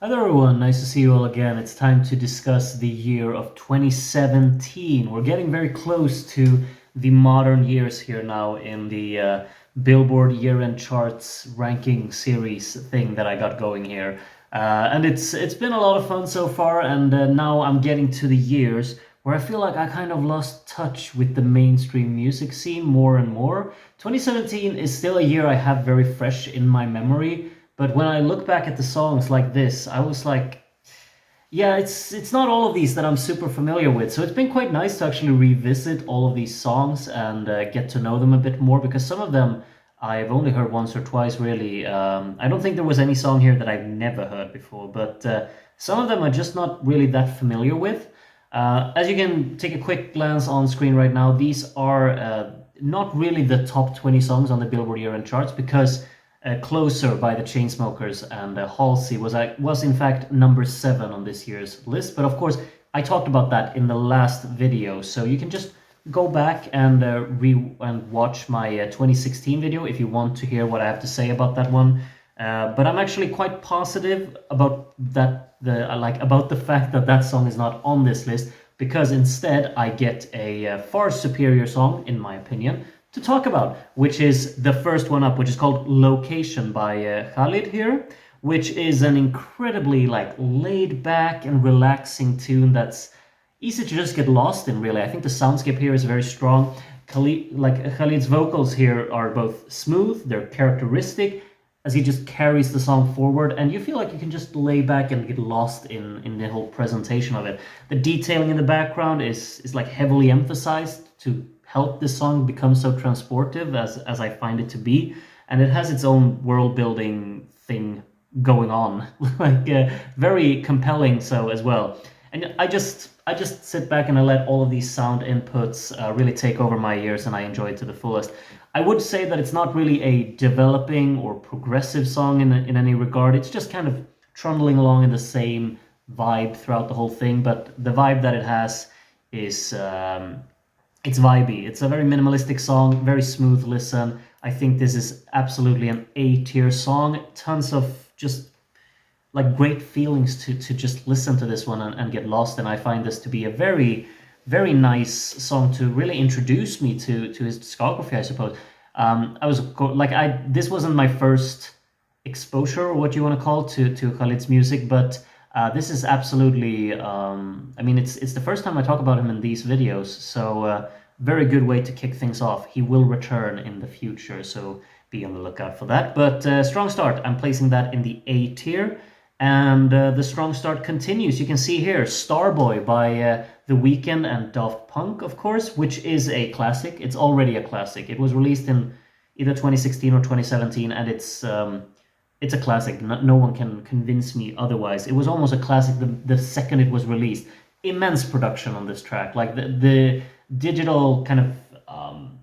Hello everyone, nice to see you all again. It's time to discuss the year of 2017. We're getting very close to the modern years here now in the Billboard year-end charts ranking series thing that I got going here. And it's been a lot of fun so far, and now I'm getting to the years where I feel like I kind of lost touch with the mainstream music scene more and more. 2017 is still a year I have very fresh in my memory, but when I look back at the songs like this, I was like, yeah, it's not all of these that I'm super familiar with. So it's been quite nice to actually revisit all of these songs and get to know them a bit more because some of them I've only heard once or twice really. I don't think there was any song here that I've never heard before, but some of them I'm just not really that familiar with. As you can take a quick glance on screen right now, these are not really the top 20 songs on the Billboard year-end charts because Closer by the Chainsmokers and Halsey was in fact number 7 on this year's list. But of course, I talked about that in the last video, so you can just go back and watch my 2016 video if you want to hear what I have to say about that one. But I'm actually quite positive about about the fact that that song is not on this list because instead I get a far superior song, in my opinion, to talk about, which is the first one up, which is called Location by Khalid here, which is an incredibly laid back and relaxing tune that's easy to just get lost in, really. I think the soundscape here is very strong. Khalid's vocals here are both smooth, they're characteristic, as he just carries the song forward, and you feel like you can just lay back and get lost in the whole presentation of it. The detailing in the background is like heavily emphasized to help this song become so transportive as I find it to be, and it has its own world building thing going on, very compelling so as well. And I just sit back and I let all of these sound inputs really take over my ears, and I enjoy it to the fullest. I would say that it's not really a developing or progressive song in any regard. It's just kind of trundling along in the same vibe throughout the whole thing, but the vibe that it has is it's vibey. It's a very minimalistic song, very smooth listen. I think this is absolutely an A-tier song. Tons of just great feelings to just listen to this one and get lost. And I find this to be a very, very nice song to really introduce me to his discography, I suppose. This wasn't my first exposure, or what you want to call, to Khalid's music, but this is absolutely, it's the first time I talk about him in these videos, so very good way to kick things off. He will return in the future, so be on the lookout for that. But strong start, I'm placing that in the A tier, and the strong start continues. You can see here, Starboy by The Weeknd and Daft Punk, of course, which is a classic. It's already a classic. It was released in either 2016 or 2017, and it's a classic. No one can convince me otherwise. It was almost a classic the second it was released. Immense production on this track. Like the digital kind of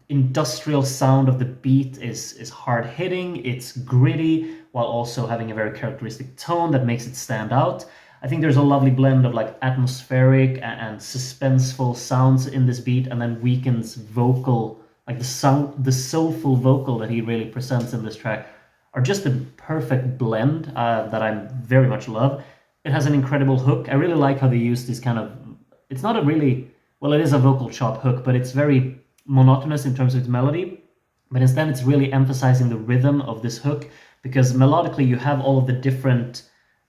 industrial sound of the beat is hard hitting. It's gritty while also having a very characteristic tone that makes it stand out. I think there's a lovely blend of atmospheric and suspenseful sounds in this beat, and then Weeknd's vocal, the soulful vocal that he really presents in this track, are just a perfect blend that I very much love. It has an incredible hook. I really like how they use this kind of, it's not a really, well, it is a vocal chop hook, but it's very monotonous in terms of its melody. But instead it's really emphasizing the rhythm of this hook, because melodically you have all of the different,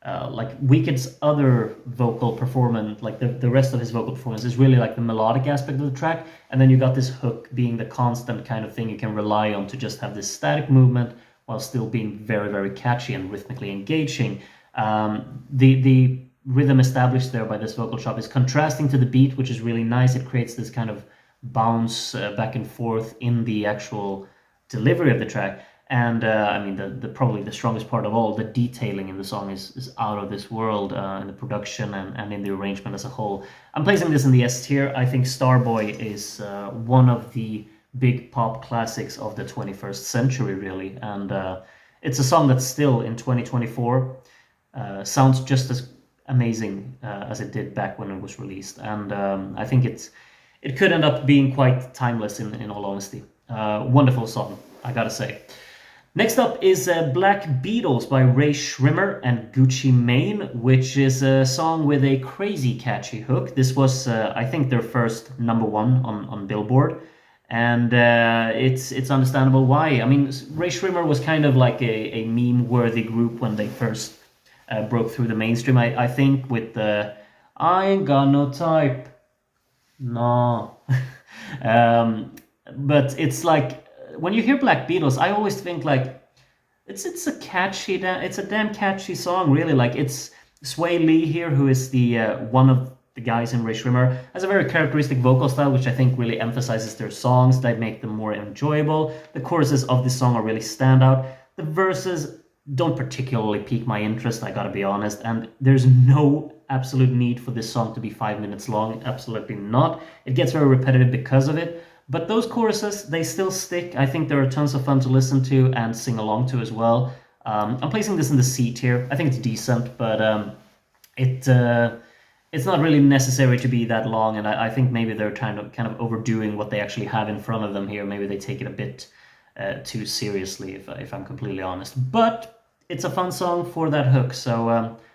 Weeknd's other vocal performance, the rest of his vocal performance is really the melodic aspect of the track. And then you got this hook being the constant kind of thing you can rely on to just have this static movement while still being very, very catchy and rhythmically engaging. The rhythm established there by this vocal chop is contrasting to the beat, which is really nice. It creates this kind of bounce back and forth in the actual delivery of the track. And probably the strongest part of all, the detailing in the song is out of this world in the production and in the arrangement as a whole. I'm placing this in the S tier. I think Starboy is one of the big pop classics of the 21st century, really. And it's a song that still in 2024 sounds just as amazing as it did back when it was released. And I think it could end up being quite timeless in all honesty. Wonderful song, I gotta say. Next up is Black Beatles by Ray Shrimmer and Gucci Mane, which is a song with a crazy catchy hook. This was, I think, their first number one on Billboard, and it's understandable why. I mean, Ray Shrimmer was kind of like a meme-worthy group when they first broke through the mainstream. I think with the I ain't got no type, no. But it's like when you hear Black Beatles, I always think like it's a catchy, it's a damn catchy song, really. Like it's Swae Lee here, who is the one of the guys in Ray Shrimmer, has a very characteristic vocal style, which I think really emphasizes their songs. They make them more enjoyable. The choruses of this song are really standout. The verses don't particularly pique my interest, I gotta be honest, and there's no absolute need for this song to be 5 minutes long. Absolutely not. It gets very repetitive because of it. But those choruses, they still stick. I think they're tons of fun to listen to and sing along to as well. I'm placing this in the C tier. I think it's decent, but it's not really necessary to be that long, and I think maybe they're kind of overdoing what they actually have in front of them here. Maybe they take it a bit too seriously, if I'm completely honest. But it's a fun song for that hook, so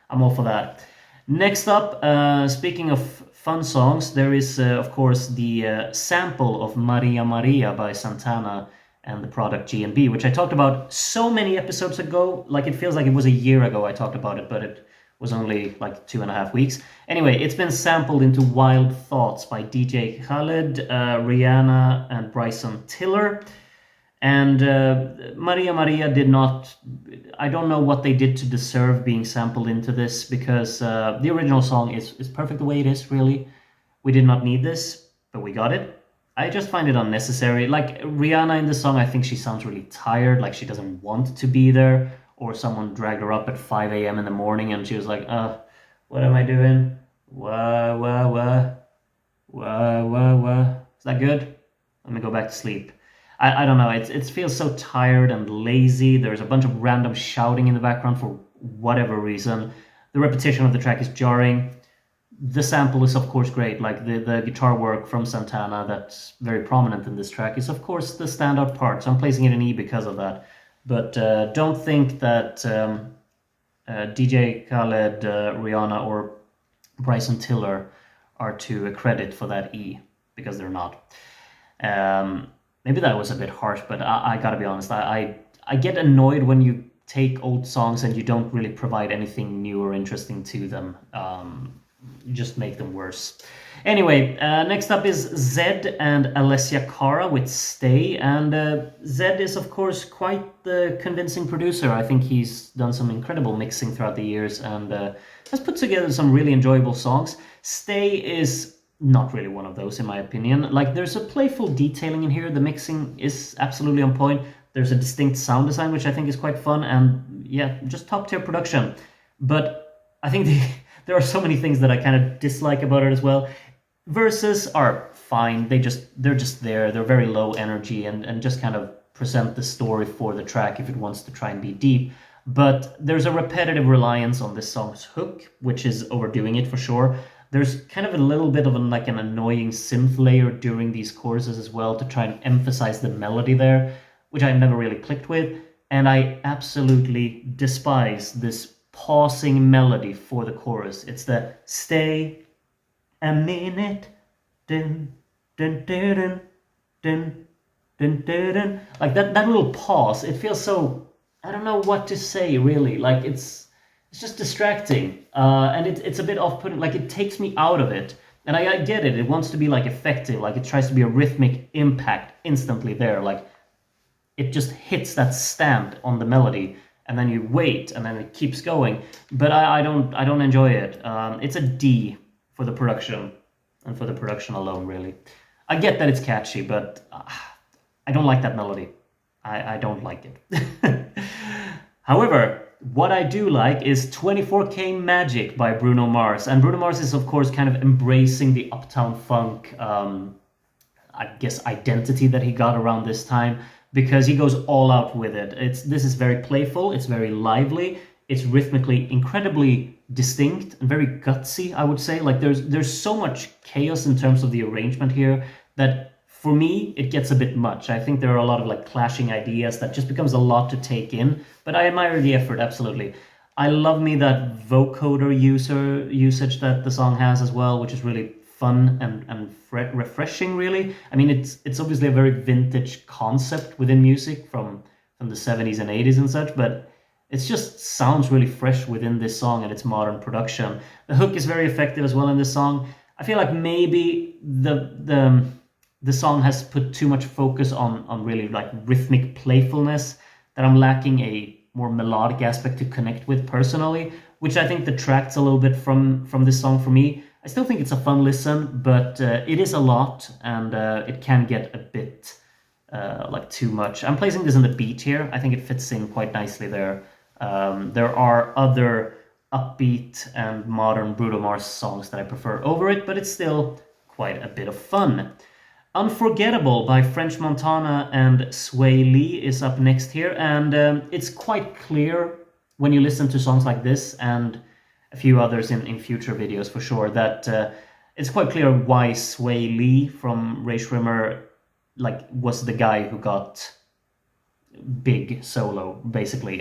I'm all for that. Next up, speaking of fun songs, there is, of course, the sample of Maria Maria by Santana and the product G&B, which I talked about so many episodes ago. Like, it feels like it was a year ago I talked about it, but it was only like 2.5 weeks. Anyway, it's been sampled into Wild Thoughts by DJ Khaled, Rihanna, and Bryson Tiller. And Maria Maria did not... I don't know what they did to deserve being sampled into this, because the original song is perfect the way it is, really. We did not need this, but we got it. I just find it unnecessary. Like, Rihanna in the song, I think she sounds really tired, like she doesn't want to be there, or someone dragged her up at 5 a.m. in the morning and she was like, what am I doing? Wah, wah, wah. Wah, wah, wah. Is that good? Let me go back to sleep. I don't know, it feels so tired and lazy. There's a bunch of random shouting in the background for whatever reason. The repetition of the track is jarring. The sample is of course great, like the guitar work from Santana that's very prominent in this track is of course the standout part, so I'm placing it in E because of that. But don't think that DJ Khaled, Rihanna, or Bryson Tiller are to a credit for that E, because they're not. Maybe that was a bit harsh, but I gotta be honest, I get annoyed when you take old songs and you don't really provide anything new or interesting to them. You just make them worse. Anyway, next up is Zedd and Alessia Cara with Stay, and Zedd is of course quite the convincing producer. I think he's done some incredible mixing throughout the years and has put together some really enjoyable songs. Stay is not really one of those, in my opinion. Like, there's a playful detailing in here. The mixing is absolutely on point. There's a distinct sound design, which I think is quite fun, and yeah, just top tier production. But I think there are so many things that I kind of dislike about it as well. Verses are fine. They're just there. They're very low energy and just kind of present the story for the track if it wants to try and be deep. But there's a repetitive reliance on this song's hook, which is overdoing it for sure. There's kind of a little bit of an annoying synth layer during these choruses as well to try and emphasize the melody there, which I never really clicked with. And I absolutely despise this pausing melody for the chorus. It's the stay a minute, dun, dun, dun, dun, dun, dun, dun, dun. Like that little pause, it feels so, I don't know what to say really. Like it's just distracting, and it's a bit off-putting. Like, it takes me out of it, and I get it. It wants to be like effective, like it tries to be a rhythmic impact instantly there. Like, it just hits that stamp on the melody, and then you wait, and then it keeps going. But I don't enjoy it. It's a D for the production, and for the production alone, really. I get that it's catchy, but I don't like that melody. I don't like it. However, what I do like is 24K Magic by Bruno Mars. And Bruno Mars is, of course, kind of embracing the Uptown Funk, I guess, identity that he got around this time, because he goes all out with it. This is very playful, it's very lively, it's rhythmically incredibly distinct and very gutsy, I would say. Like, there's so much chaos in terms of the arrangement here that For me, it gets a bit much. I think there are a lot of like clashing ideas that just becomes a lot to take in, but I admire the effort, absolutely. I love me that vocoder usage that the song has as well, which is really fun and refreshing, really. I mean, it's obviously a very vintage concept within music from the 70s and 80s and such, but it just sounds really fresh within this song and its modern production. The hook is very effective as well in this song. I feel like maybe the song has put too much focus on really like rhythmic playfulness, that I'm lacking a more melodic aspect to connect with personally, which I think detracts a little bit from this song for me. I still think it's a fun listen, but it is a lot, and it can get a bit like too much. I'm placing this in the B tier. I think it fits in quite nicely there. There are other upbeat and modern Bruno Mars songs that I prefer over it, but it's still quite a bit of fun. Unforgettable by French Montana and Swae Lee is up next here, and it's quite clear when you listen to songs like this and a few others in future videos for sure, that it's quite clear why Swae Lee from Ray Shrimmer like was the guy who got big solo, basically.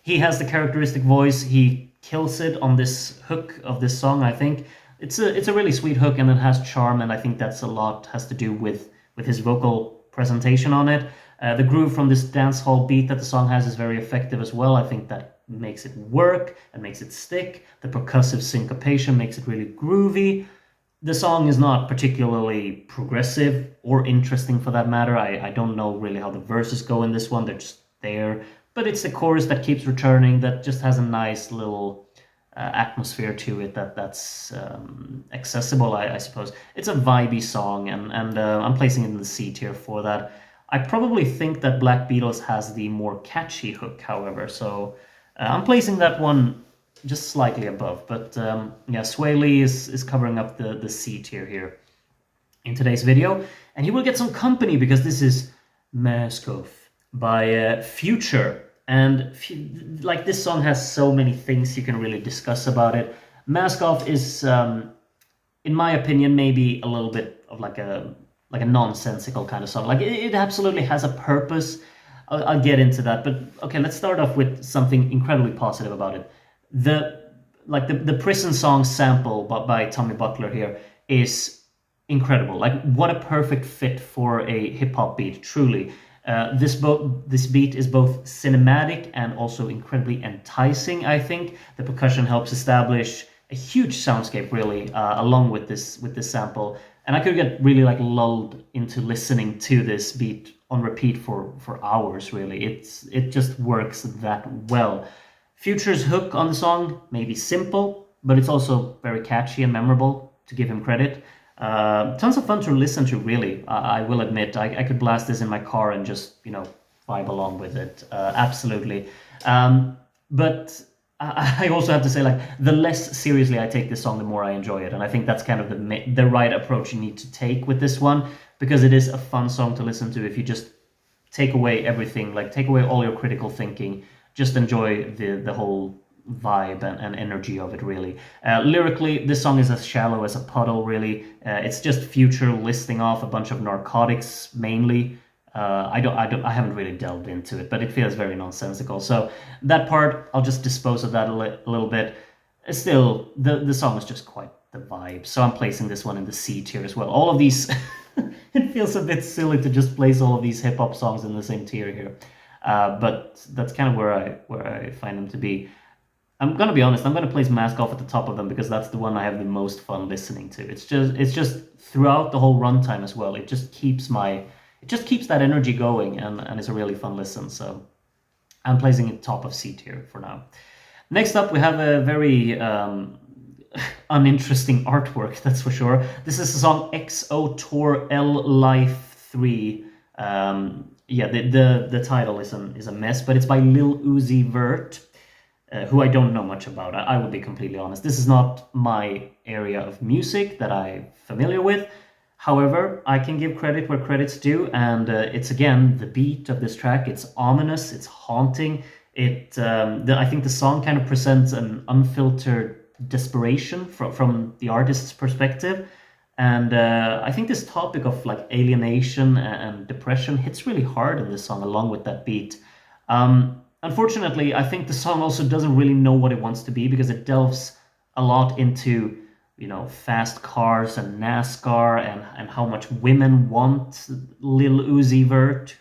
He has the characteristic voice. He kills it on this hook of this song, I think. It's a really sweet hook, and it has charm, and I think that's a lot has to do with his vocal presentation on it. The groove from this dancehall beat that the song has is very effective as well. I think that makes it work and makes it stick. The percussive syncopation makes it really groovy. The song is not particularly progressive or interesting for that matter. I don't know really how the verses go in this one. They're just there. But it's the chorus that keeps returning, that just has a nice little atmosphere to it that's accessible, I suppose. It's a vibey song, and I'm placing it in the C tier for that. I probably think that Black Beatles has the more catchy hook, however, so I'm placing that one just slightly above. But yeah, Swae Lee is covering up the C tier here in today's video, and he will get some company because this is Mask Off by Future. And like, this song has so many things you can really discuss about it. Mask Off is, in my opinion, maybe a little bit of like a nonsensical kind of song. Like, it absolutely has a purpose. I'll get into that, but okay, let's start off with something incredibly positive about it. The prison song sample by Tommy Butler here is incredible. Like, what a perfect fit for a hip hop beat, truly. This beat is both cinematic and also incredibly enticing, I think. The percussion helps establish a huge soundscape, really, along with this sample. And I could get really like lulled into listening to this beat on repeat for hours, really. It just works that well. Future's hook on the song may be simple, but it's also very catchy and memorable, to give him credit. Tons of fun to listen to, really. I will admit, I could blast this in my car and just, vibe along with it. Absolutely. But I also have to say, like, the less seriously I take this song, the more I enjoy it. And I think that's kind of the right approach you need to take with this one, because it is a fun song to listen to if you just take away everything, like take away all your critical thinking, just enjoy the whole vibe and energy of it, really. Lyrically, this song is as shallow as a puddle, really. It's just Future listing off a bunch of narcotics, mainly. I haven't really delved into it, but it feels very nonsensical. So that part, I'll just dispose of that a little bit. Still, the song is just quite the vibe. So I'm placing this one in the C tier as well. All of these, it feels a bit silly to just place all of these hip hop songs in the same tier here. But that's kind of where I find them to be. I'm gonna be honest, I'm gonna place Mask Off at the top of them because that's the one I have the most fun listening to. It's just throughout the whole runtime as well. It just keeps that energy going, and it's a really fun listen. So I'm placing it top of C tier for now. Next up, we have a very uninteresting artwork, that's for sure. This is the song XO Tour L Life 3. Yeah, the title is a mess, but it's by Lil Uzi Vert. Who I don't know much about. I will be completely honest. This is not my area of music that I'm familiar with. However, I can give credit where credit's due, and it's, again, the beat of this track. It's ominous, it's haunting. I think the song kind of presents an unfiltered desperation from the artist's perspective. And I think this topic of like alienation and depression hits really hard in this song, along with that beat. Unfortunately, I think the song also doesn't really know what it wants to be because it delves a lot into, fast cars and NASCAR and how much women want Lil Uzi Vert,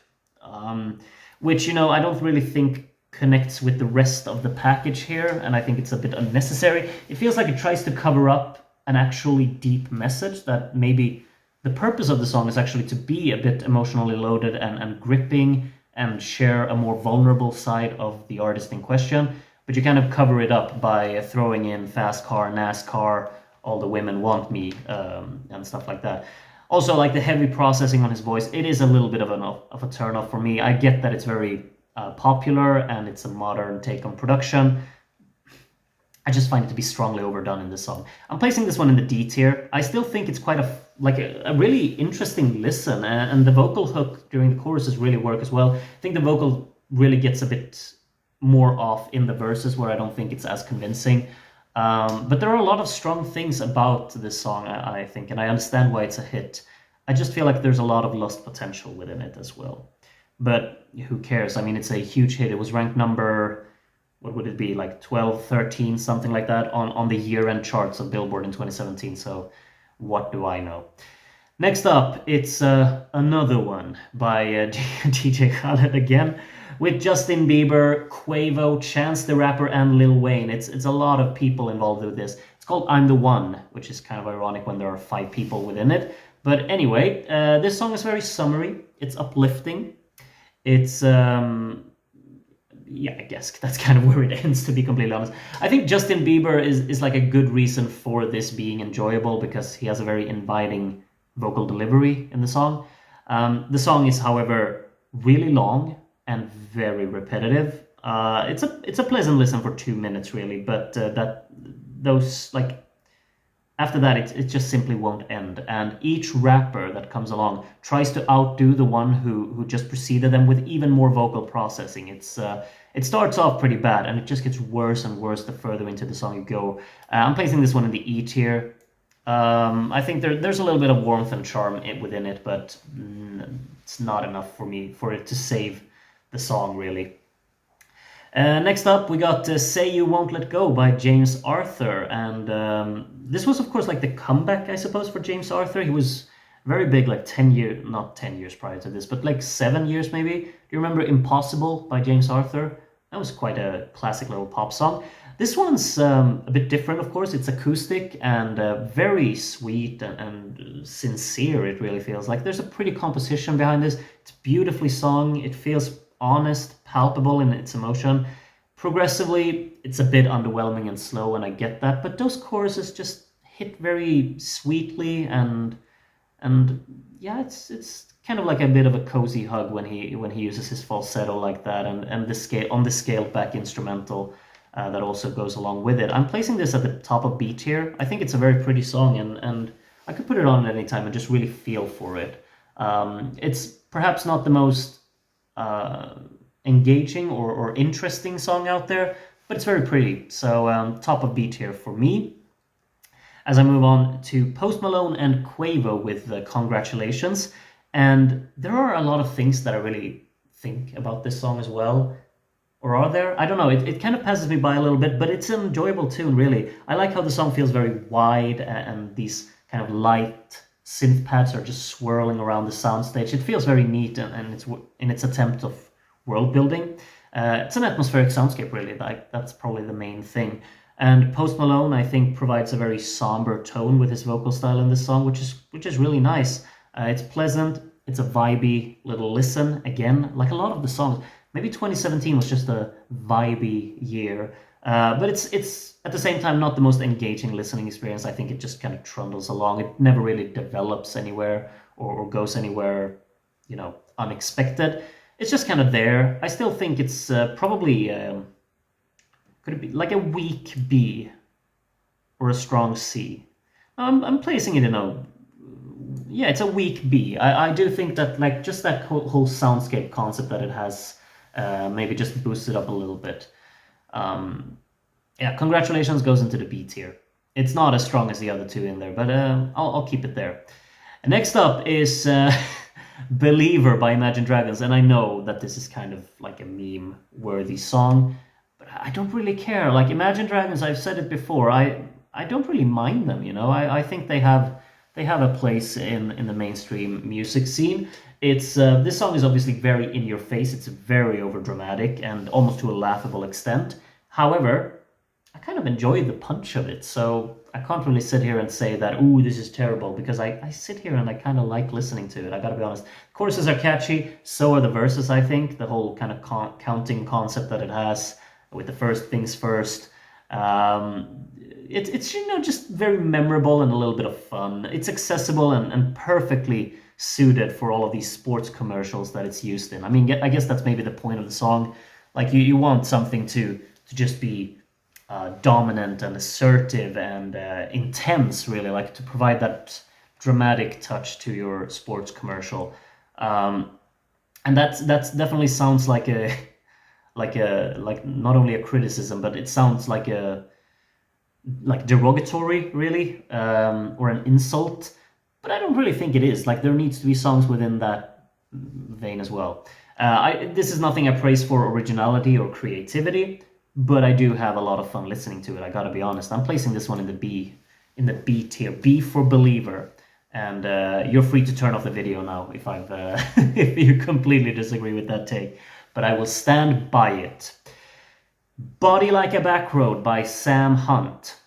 which, I don't really think connects with the rest of the package here, and I think it's a bit unnecessary. It feels like it tries to cover up an actually deep message that maybe the purpose of the song is actually to be a bit emotionally loaded and gripping and share a more vulnerable side of the artist in question, but you kind of cover it up by throwing in fast car, NASCAR, all the women want me, and stuff like that. Also, like the heavy processing on his voice, it is a little bit of a turn off for me. I get that it's very popular and it's a modern take on production. I just find it to be strongly overdone in this song. I'm placing this one in the D tier. I still think it's quite a really interesting listen, and the vocal hook during the choruses really work as well. I think the vocal really gets a bit more off in the verses where I don't think it's as convincing. But there are a lot of strong things about this song, I think, and I understand why it's a hit. I just feel like there's a lot of lost potential within it as well. But who cares? I mean, it's a huge hit. It was ranked number, what would it be, like 12, 13, something like that on the year-end charts of Billboard in 2017. So what do I know? Next up, it's another one by DJ Khaled again, with Justin Bieber, Quavo, Chance the Rapper, and Lil Wayne. It's a lot of people involved with this. It's called I'm the One, which is kind of ironic when there are 5 people within it. But anyway, this song is very summery. It's uplifting. It's, I guess that's kind of where it ends, to be completely honest. I think Justin Bieber is like a good reason for this being enjoyable because he has a very inviting vocal delivery in the song. The song is, however, really long and very repetitive. It's a pleasant listen for 2 minutes, really, but after that, it just simply won't end. And each rapper that comes along tries to outdo the one who just preceded them with even more vocal processing. It starts off pretty bad, and it just gets worse and worse the further into the song you go. I'm placing this one in the E tier. I think there's a little bit of warmth and charm within it, but it's not enough for me for it to save the song, really. Next up, we got Say You Won't Let Go by James Arthur. And this was, of course, like the comeback, I suppose, for James Arthur. He was very big, like 10 years, not 10 years prior to this, but like 7 years maybe. Do you remember Impossible by James Arthur? That was quite a classic little pop song. This one's a bit different, of course. It's acoustic and very sweet and sincere, it really feels like. There's a pretty composition behind this. It's beautifully sung. It feels honest, palpable in its emotion. Progressively, it's a bit underwhelming and slow, and I get that, but those choruses just hit very sweetly and yeah, it's kind of like a bit of a cozy hug when he uses his falsetto like that, and the scaled back instrumental that also goes along with it. I'm placing this at the top of B tier. I think it's a very pretty song, and I could put it on at any time and just really feel for it. It's perhaps not the most engaging or interesting song out there, but it's very pretty. So top of B tier for me. As I move on to Post Malone and Quavo with Congratulations. And there are a lot of things that I really think about this song as well. Or are there? I don't know. It kind of passes me by a little bit, but it's an enjoyable tune, really. I like how the song feels very wide and these kind of light synth pads are just swirling around the soundstage. It feels very neat and it's in its attempt of world building. It's an atmospheric soundscape, really. That's probably the main thing. And Post Malone, I think, provides a very somber tone with his vocal style in this song, which is really nice. It's pleasant. It's a vibey little listen. Again, like a lot of the songs. Maybe 2017 was just a vibey year. But it's at the same time not the most engaging listening experience. I think it just kind of trundles along. It never really develops anywhere or goes anywhere, unexpected. It's just kind of there. I still think it's probably, could it be like a weak B or a strong C? I'm placing it in it's a weak B. I do think that like just that whole soundscape concept that it has maybe just boosts it up a little bit. Congratulations goes into the B tier. It's not as strong as the other two in there, but I'll keep it there. Next up is Believer by Imagine Dragons, and I know that this is kind of like a meme-worthy song, but I don't really care. Like Imagine Dragons, I've said it before, I don't really mind them, you know. I think they have a place in the mainstream music scene. It's this song is obviously very in your face. It's very overdramatic and almost to a laughable extent. However, I kind of enjoy the punch of it, so I can't really sit here and say that, ooh, this is terrible, because I sit here and I kind of like listening to it, I gotta be honest. Choruses are catchy, so are the verses, I think. The whole kind of counting concept that it has, with the first things first. It's you know, just very memorable and a little bit of fun. It's accessible and perfectly suited for all of these sports commercials that it's used in. I mean, I guess that's maybe the point of the song. Like you want something to just be dominant and assertive and intense, really, like to provide that dramatic touch to your sports commercial. And that's definitely sounds like a like not only a criticism, but it sounds like a derogatory, really, or an insult. But I don't really think it is. Like there needs to be songs within that vein as well. This is nothing I praise for originality or creativity, but I do have a lot of fun listening to it. I gotta be honest. I'm placing this one in the B tier, B for Believer. And you're free to turn off the video now if if you completely disagree with that take. But I will stand by it. Body Like a Backroad by Sam Hunt.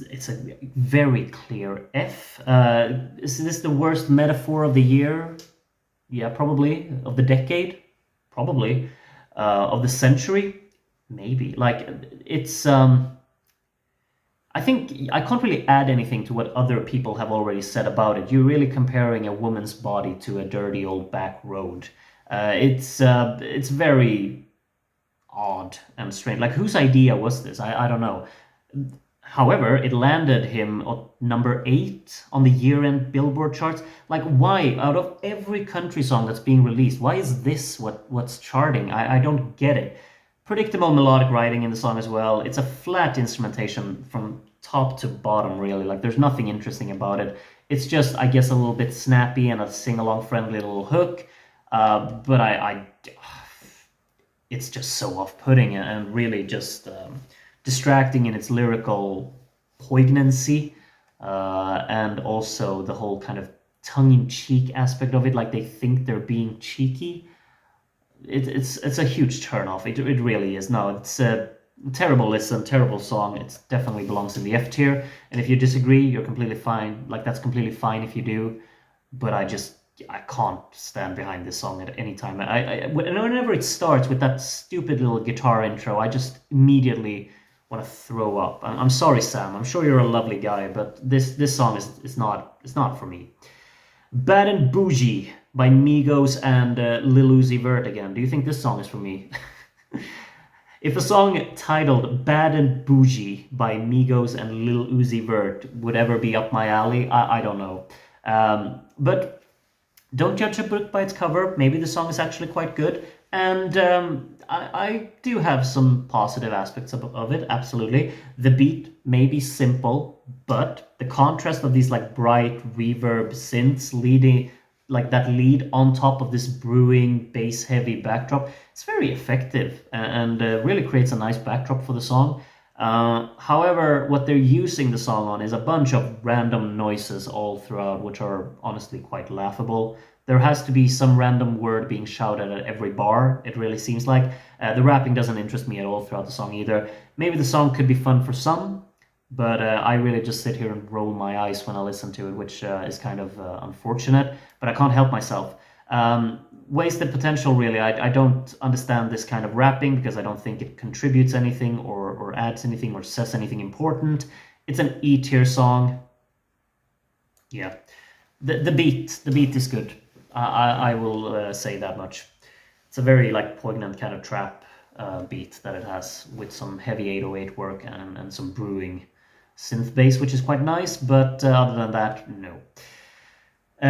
It's a very clear F. Is this the worst metaphor of the year? Yeah, probably. Of the decade? Probably. Of the century? Maybe. Like, it's... I think I can't really add anything to what other people have already said about it. You're really comparing a woman's body to a dirty old back road. It's very odd and strange. Like, whose idea was this? I don't know. However, it landed him at number 8 on the year-end Billboard charts. Like, why? Out of every country song that's being released, why is this what's charting? I don't get it. Predictable melodic writing in the song as well. It's a flat instrumentation from top to bottom, really. Like, there's nothing interesting about it. It's just, I guess, a little bit snappy and a sing-along friendly little hook. But it's just so off-putting and really just distracting in its lyrical poignancy, and also the whole kind of tongue-in-cheek aspect of it, like they think they're being cheeky. It's a huge turnoff. It really is. No, it's a terrible listen, terrible song. It definitely belongs in the F tier. And if you disagree, you're completely fine. Like, that's completely fine if you do. But I can't stand behind this song at any time. Whenever it starts with that stupid little guitar intro, I just immediately want to throw up. I'm sorry, Sam. I'm sure you're a lovely guy, but this song is not for me. Bad and Boujee by Migos and Lil Uzi Vert again. Do you think this song is for me? If a song titled Bad and Boujee by Migos and Lil Uzi Vert would ever be up my alley, I don't know. But don't judge a book by its cover. Maybe the song is actually quite good. And I do have some positive aspects of it, absolutely. The beat may be simple, but the contrast of these like bright reverb synths leading, like that lead on top of this brewing bass heavy backdrop, it's very effective and really creates a nice backdrop for the song. However, what they're using the song on is a bunch of random noises all throughout, which are honestly quite laughable. There has to be some random word being shouted at every bar, it really seems like. The rapping doesn't interest me at all throughout the song either. Maybe the song could be fun for some, but I really just sit here and roll my eyes when I listen to it, which is kind of unfortunate, but I can't help myself. Wasted potential, really. I don't understand this kind of rapping because I don't think it contributes anything or adds anything or says anything important. It's an E tier song. Yeah. The beat is good. I will say that much. It's a very like poignant kind of trap beat that it has, with some heavy 808 work and some brewing synth bass, which is quite nice, but other than that, no.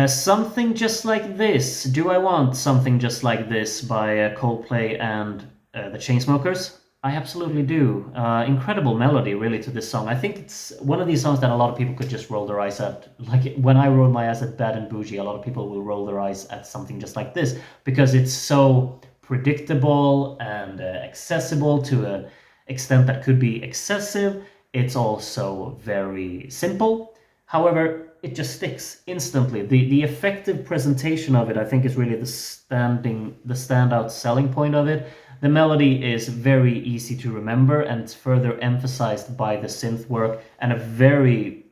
Something Just Like This. Do I Want Something Just Like This by Coldplay and the Chainsmokers? I absolutely do. Incredible melody, really, to this song. I think it's one of these songs that a lot of people could just roll their eyes at. Like when I roll my eyes at Bad and Boujee, a lot of people will roll their eyes at something just like this because it's so predictable and accessible to an extent that could be excessive. It's also very simple. However, it just sticks instantly. The effective presentation of it, I think, is really the standout selling point of it. The melody is very easy to remember, and it's further emphasized by the synth work and a very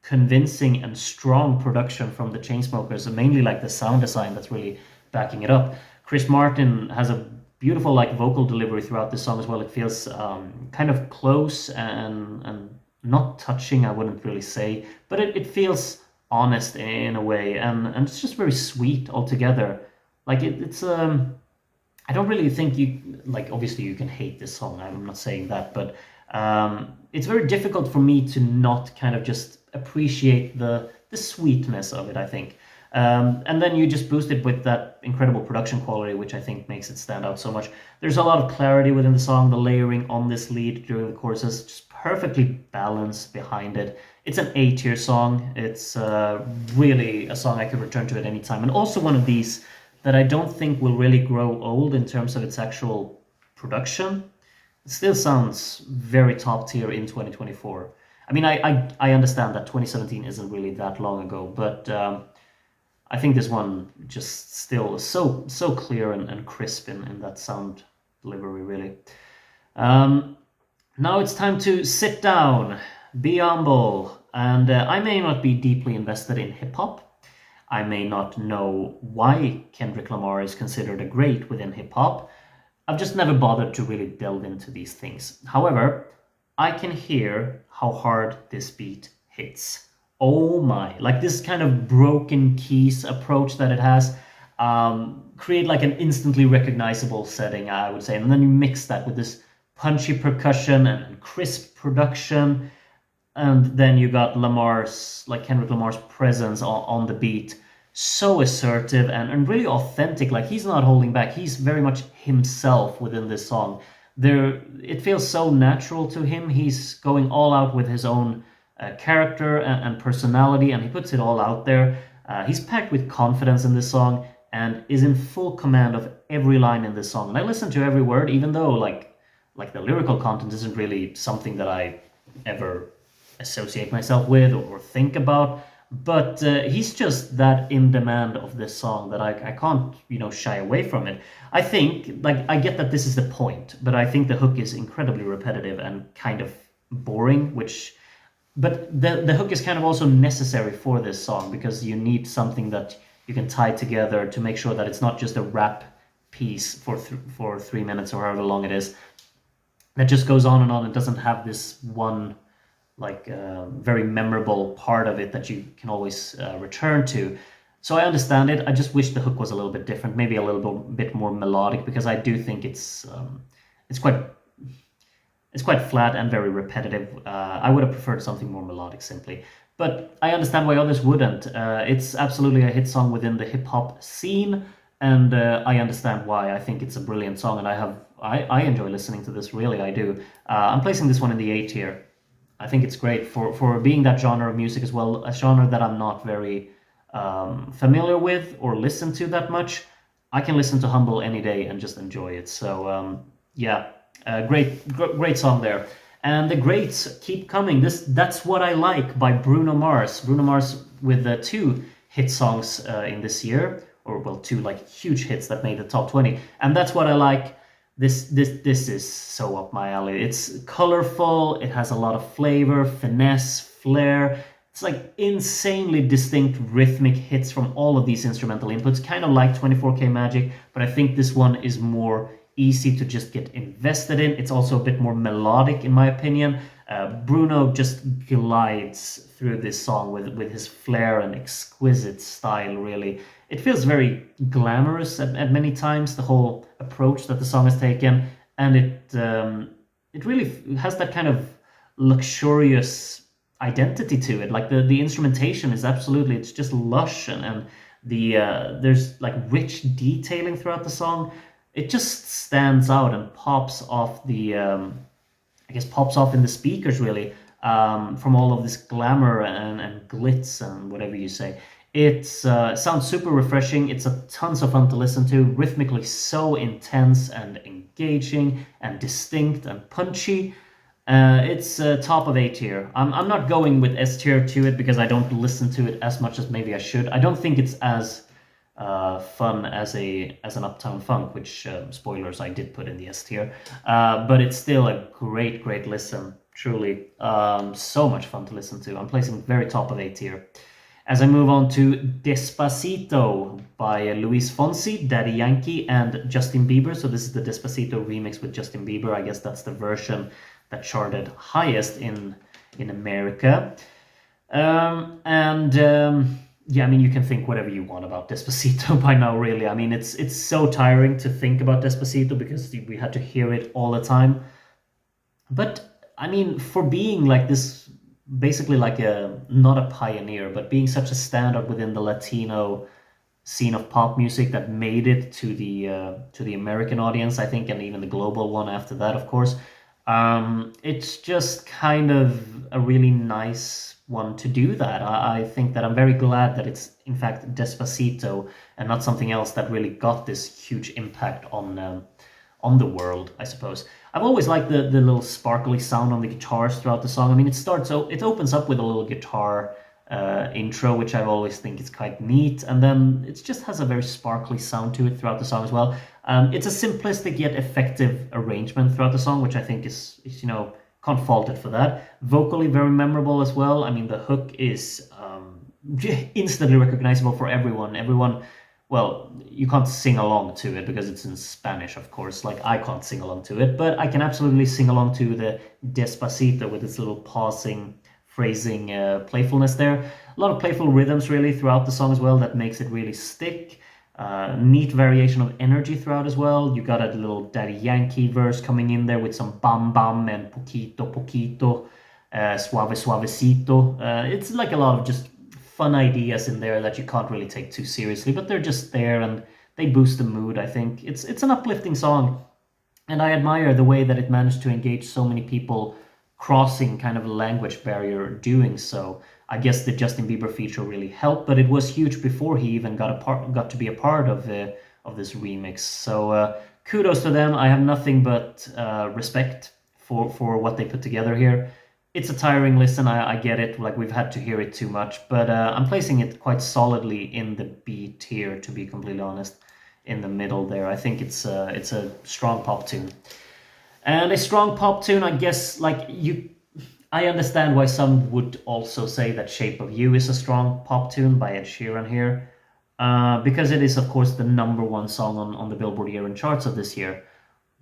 convincing and strong production from the Chainsmokers, mainly like the sound design that's really backing it up. Chris Martin has a beautiful like vocal delivery throughout the song as well. It feels kind of close and not touching, I wouldn't really say, but it feels honest in a way, and it's just very sweet altogether. Like it's I don't really think you like. Obviously, you can hate this song. I'm not saying that, but it's very difficult for me to not kind of just appreciate the sweetness of it. I think, and then you just boost it with that incredible production quality, which I think makes it stand out so much. There's a lot of clarity within the song. The layering on this lead during the choruses just perfectly balanced behind it. It's an A-tier song. It's really a song I could return to at any time, and also one of these that I don't think will really grow old in terms of its actual production. It still sounds very top tier in 2024. I mean, I understand that 2017 isn't really that long ago, but I think this one just still is so clear and crisp in that sound delivery, really. Now it's time to sit down, be humble, and I may not be deeply invested in hip hop. I may not know why Kendrick Lamar is considered a great within hip hop. I've just never bothered to really delve into these things. However, I can hear how hard this beat hits. Oh my, like this kind of broken keys approach that it has, create like an instantly recognizable setting, I would say. And then you mix that with this punchy percussion and crisp production. And then you got Kendrick Lamar's presence on the beat, so assertive and really authentic. Like he's not holding back. He's very much himself within this song. It feels so natural to him. He's going all out with his own character and personality, and he puts it all out there. He's packed with confidence in this song and is in full command of every line in this song. And I listen to every word, even though like the lyrical content isn't really something that I ever associate myself with or think about, but he's just that in demand of this song that I can't shy away from it. I think like I get that this is the point, but I think the hook is incredibly repetitive and kind of boring, but the hook is kind of also necessary for this song because you need something that you can tie together to make sure that it's not just a rap piece for 3 minutes or however long it is that just goes on and doesn't have this one very memorable part of it that you can always return to. So I understand it. I just wish the hook was a little bit different, maybe a little bit more melodic, because I do think it's quite flat and very repetitive. I would have preferred something more melodic, simply. But I understand why others wouldn't. It's absolutely a hit song within the hip hop scene, and I understand why. I think it's a brilliant song, and I enjoy listening to this. Really, I do. I'm placing this one in the A tier. I think it's great for being that genre of music as well, a genre that I'm not very familiar with or listen to that much. I can listen to Humble any day and just enjoy it. So yeah, great song there. And the greats keep coming. That's What I Like by Bruno Mars. Bruno Mars with 2 hit songs in this year, or well, 2 like huge hits that made the top 20. And That's What I Like. This is so up my alley. It's colorful, it has a lot of flavor, finesse, flair. It's like insanely distinct rhythmic hits from all of these instrumental inputs, kind of like 24K Magic, but I think this one is more easy to just get invested in. It's also a bit more melodic in my opinion. Bruno just glides through this song with his flair and exquisite style, really. It feels very glamorous at many times, the whole approach that the song has taken, and it really has that kind of luxurious identity to it. Like the instrumentation is absolutely, it's just lush, and there's like rich detailing throughout the song. it just stands out and pops off the I guess pops off in the speakers really, from all of this glamour and glitz and whatever you say. It's sounds super refreshing. It's a tons of fun to listen to. Rhythmically so intense and engaging and distinct and punchy. It's top of A tier. I'm not going with S tier to it because I don't listen to it as much as maybe I should. I don't think it's as fun as an Uptown Funk, which spoilers I did put in the S tier, but it's still a great listen. Truly, so much fun to listen to. I'm placing very top of A tier. As I move on to Despacito by Luis Fonsi, Daddy Yankee, and Justin Bieber. So this is the Despacito remix with Justin Bieber. I guess that's the version that charted highest in America. And yeah, I mean, you can think whatever you want about Despacito by now, really. I mean, it's so tiring to think about Despacito because we had to hear it all the time. But I mean, for being like this, basically like a not a pioneer, but being such a standard within the Latino scene of pop music that made it to the American audience, I think, and even the global one after that, of course. It's just kind of a really nice one to do that. I think that I'm very glad that it's in fact Despacito and not something else that really got this huge impact on the world, I suppose. I've always liked the little sparkly sound on the guitars throughout the song. I mean, it opens up with a little guitar intro, which I always think is quite neat, and then it just has a very sparkly sound to it throughout the song as well. It's a simplistic yet effective arrangement throughout the song, which I think is can't fault it for that. Vocally very memorable as well. I mean, the hook is instantly recognizable for everyone. Well, you can't sing along to it because it's in Spanish, of course. Like, I can't sing along to it, but I can absolutely sing along to the Despacito with its little pausing, phrasing playfulness there. A lot of playful rhythms really throughout the song as well that makes it really stick. Neat variation of energy throughout as well. You got a little Daddy Yankee verse coming in there with some bam bam and poquito poquito, suave suavecito. It's like a lot of just fun ideas in there that you can't really take too seriously, but they're just there and they boost the mood. I think it's an uplifting song, and I admire the way that it managed to engage so many people crossing kind of a language barrier doing so. I guess the Justin Bieber feature really helped, but it was huge before he even got to be a part of this remix. So kudos to them. I have nothing but respect for what they put together here. It's a tiring listen. I get it. Like, we've had to hear it too much, but I'm placing it quite solidly in the B tier, to be completely honest, in the middle there. I think it's a strong pop tune. And a strong pop tune, I guess, I understand why some would also say that Shape of You is a strong pop tune by Ed Sheeran here, because it is, of course, the #1 song on the Billboard year-end charts of this year.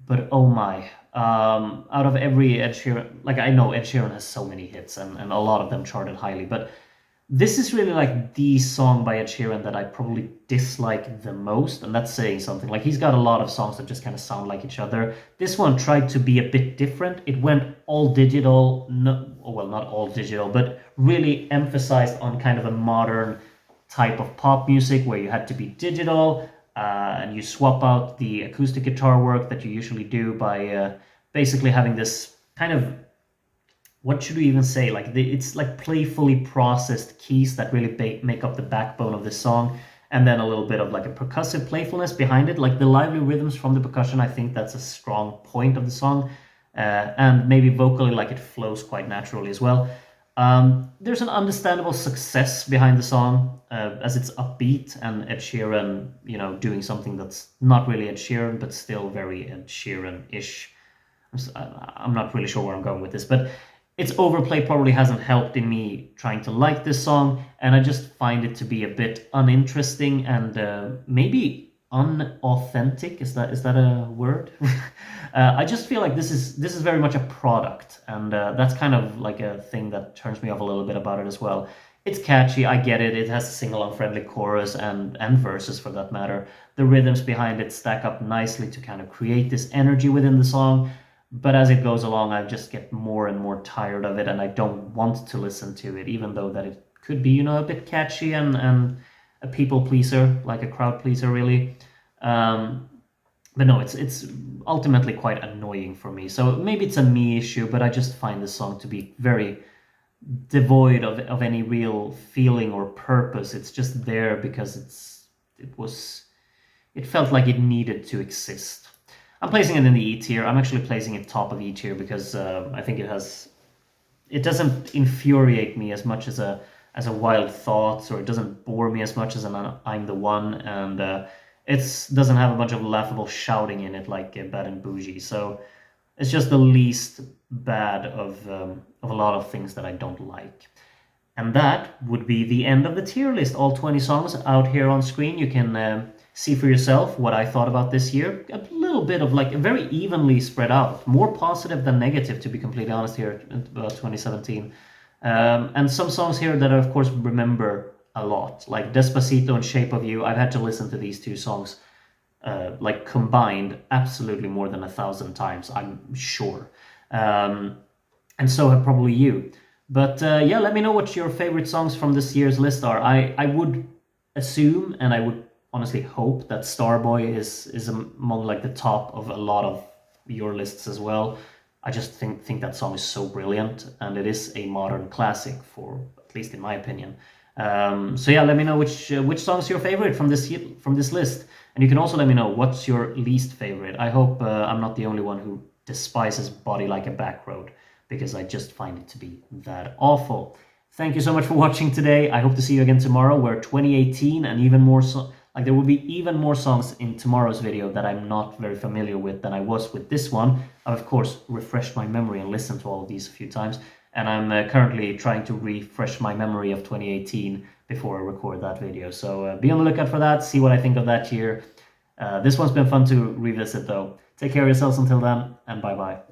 But oh my, out of every Ed Sheeran, like, I know Ed Sheeran has so many hits and a lot of them charted highly, but this is really like the song by Ed Sheeran that I probably dislike the most, and that's saying something. Like, he's got a lot of songs that just kind of sound like each other. This one tried to be a bit different. It went all digital, well, not all digital, but really emphasized on kind of a modern type of pop music where you had to be digital, and you swap out the acoustic guitar work that you usually do by basically having this kind of, what should we even say? Like, it's like playfully processed keys that really make up the backbone of the song, and then a little bit of like a percussive playfulness behind it, like the lively rhythms from the percussion. I think that's a strong point of the song, and maybe vocally, like, it flows quite naturally as well. There's an understandable success behind the song, as it's upbeat and Ed Sheeran, doing something that's not really Ed Sheeran, but still very Ed Sheeran-ish. I'm not really sure where I'm going with this, but its overplay probably hasn't helped in me trying to like this song, and I just find it to be a bit uninteresting and maybe unauthentic. Is that a word? I just feel like this is very much a product, and that's kind of like a thing that turns me off a little bit about it as well. It's catchy, I get it. It has a sing-along friendly chorus and verses for that matter. The rhythms behind it stack up nicely to kind of create this energy within the song. But as it goes along, I just get more and more tired of it, and I don't want to listen to it, even though that it could be, a bit catchy and a people pleaser, like a crowd pleaser, really. But no, it's ultimately quite annoying for me. So maybe it's a me issue, but I just find the song to be very devoid of any real feeling or purpose. It's just there because it felt like it needed to exist. I'm placing it in the E tier. I'm actually placing it top of E tier because I think it doesn't infuriate me as much as a Wild Thoughts, or it doesn't bore me as much as an I'm the One, and it doesn't have a bunch of laughable shouting in it like Bad and Boujee. So it's just the least bad of a lot of things that I don't like. And that would be the end of the tier list. All 20 songs out here on screen. You can see for yourself what I thought about this year. A little bit of like very evenly spread out. More positive than negative, to be completely honest, here about 2017. And some songs here that I, of course, remember a lot. Like Despacito and Shape of You. I've had to listen to these two songs like combined absolutely more than 1,000 times, I'm sure. And so have probably you. But yeah, let me know what your favorite songs from this year's list are. I would assume, and I would honestly hope, that Starboy is among like the top of a lot of your lists as well. I just think that song is so brilliant, and it is a modern classic, for at least in my opinion. So yeah, let me know which song is your favorite from this list, and you can also let me know what's your least favorite. I hope I'm not the only one who despises Body Like a Backroad, because I just find it to be that awful. Thank you so much for watching today. I hope to see you again tomorrow, where 2018 and even more like there will be even more songs in tomorrow's video that I'm not very familiar with than I was with this one. I've of course refreshed my memory and listened to all of these a few times, and I'm currently trying to refresh my memory of 2018 before I record that video. So be on the lookout for that, see what I think of that year. This one's been fun to revisit though. Take care of yourselves until then, and bye bye.